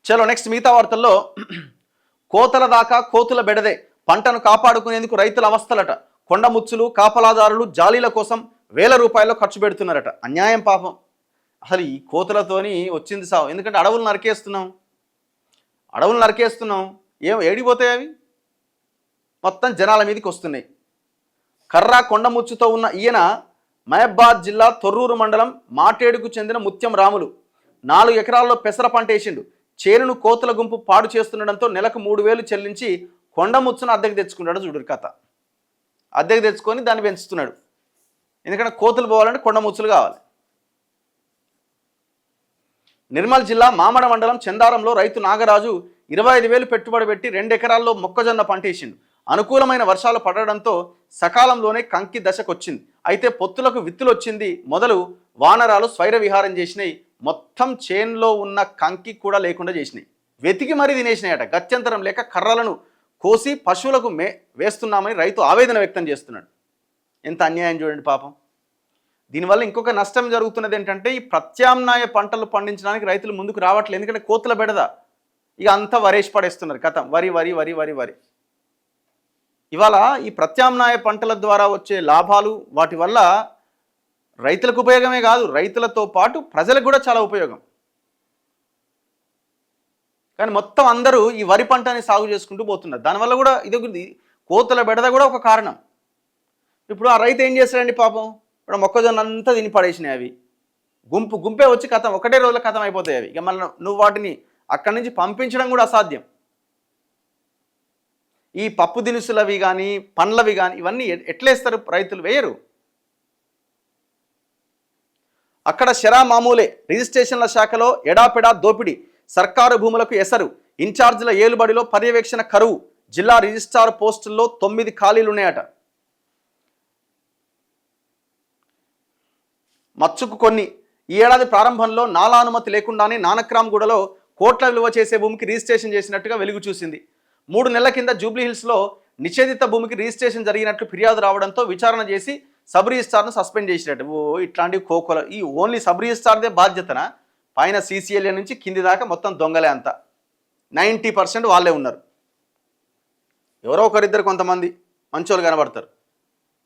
చలో నెక్స్ట్ మిగతా వార్తల్లో కోతల దాకా కోతుల బెడదే, పంటను కాపాడుకునేందుకు రైతుల అవస్థలట. కొండముచ్చులు కాపలాదారులు జాలీల కోసం వేల రూపాయల్లో ఖర్చు పెడుతున్నారట. అన్యాయం పాపం. అసలు ఈ కోతులతోని వచ్చింది సావు. ఎందుకంటే అడవులు నరికేస్తున్నాం. ఏడిపోతాయి అవి? మొత్తం జనాల మీదకి వస్తున్నాయి. కర్రా కొండముచ్చుతో ఉన్న ఈయన మహబాద్ జిల్లా తొర్రూరు మండలం మాటేడుకు చెందిన ముత్యం రాములు 4 ఎకరాల్లో పెసర పంట వేసిండు. చేనును కోతుల గుంపు పాడు చేస్తుండడంతో నెలకు 3000 చెల్లించి కొండముచ్చును అద్దెకు తెచ్చుకున్నాడు. చూడు కథ. అద్దెకు తెచ్చుకొని దాన్ని పెంచుతున్నాడు. ఎందుకంటే కోతులు పోవాలంటే కొండముచ్చులు కావాలి. నిర్మల్ జిల్లా మామడ మండలం చందారంలో రైతు నాగరాజు 25,000 పెట్టుబడి పెట్టి 2 ఎకరాల్లో మొక్కజొన్న పంట వేసిండు. అనుకూలమైన వర్షాలు పడడంతో సకాలంలోనే కంకి దశకొచ్చింది. అయితే పొత్తులకు విత్తులు వచ్చింది మొదలు వానరాలు స్వైర విహారం చేసినాయి. మొత్తం చేన్లో ఉన్న కంకి కూడా లేకుండా చేసినాయి. వెతికి మరీ తినేసినాయట. గత్యంతరం లేక కర్రలను కోసి పశువులకు వేస్తున్నామని రైతు ఆవేదన వ్యక్తం చేస్తున్నాడు. ఎంత అన్యాయం చూడండి పాపం. దీనివల్ల ఇంకొక నష్టం జరుగుతున్నది ఏంటంటే ఈ ప్రత్యామ్నాయ పంటలు పండించడానికి రైతులు ముందుకు రావట్లేదు. ఎందుకంటే కోతుల బెడద. ఇక అంతా వరేసి పడేస్తున్నారు. కథం వరి వరి వరి వరి వరి. ఇవాళ ఈ ప్రత్యామ్నాయ పంటల ద్వారా వచ్చే లాభాలు వాటి వల్ల రైతులకు ఉపయోగమే కాదు, రైతులతో పాటు ప్రజలకు కూడా చాలా ఉపయోగం. కానీ మొత్తం అందరూ ఈ వరి పంటని సాగు చేసుకుంటూ పోతున్నారు. దానివల్ల కూడా ఇది కోతుల బెడద కూడా ఒక కారణం. ఇప్పుడు ఆ రైతు ఏం చేస్తాడండి పాపం? ఇప్పుడు మొక్కజొన్న అంతా తిని పడేసినాయి. అవి గుంపే వచ్చి కథం ఒకటే రోజుల కథం అయిపోతాయి అవి. ఇక మళ్ళీ నువ్వు వాటిని అక్కడి నుంచి పంపించడం కూడా అసాధ్యం. ఈ పప్పు దినుసులవి కానీ పండ్లవి కానీ ఇవన్నీ ఎట్లేస్తారు? రైతులు వేయరు. అక్కడ శరా మామూలే. రిజిస్ట్రేషన్ల శాఖలో ఎడాపెడా దోపిడీ, సర్కారు భూములకు ఎసరు, ఇన్ఛార్జీల ఏలుబడిలో పర్యవేక్షణ కరువు, జిల్లా రిజిస్ట్రార్ పోస్టుల్లో 9 ఖాళీలు ఉన్నాయట. మచ్చుకు కొన్ని. ఈ ఏడాది ప్రారంభంలో నాలా అనుమతి లేకుండానే నానక్రామ్గూడలో కోట్ల విలువ చేసే భూమికి రిజిస్ట్రేషన్ చేసినట్టుగా వెలుగు చూసింది. 3 నెలల కింద జూబ్లీహిల్స్లో నిషేధిత భూమికి రిజిస్ట్రేషన్ జరిగినట్లు ఫిర్యాదు రావడంతో విచారణ చేసి సబ్ రిజిస్ట్రార్ను సస్పెండ్ చేసినట్టు. ఇట్లాంటి కోకోల ఈ ఓన్లీ సబ్ రిజిస్ట్రార్దే బాధ్యతన? పైన సీసీఎల్ఏ నుంచి కింది దాకా మొత్తం దొంగలే అంతా. 90% వాళ్ళే ఉన్నారు. ఎవరో ఒకరిద్దరు కొంతమంది మంచోళ్ళు కనబడతారు.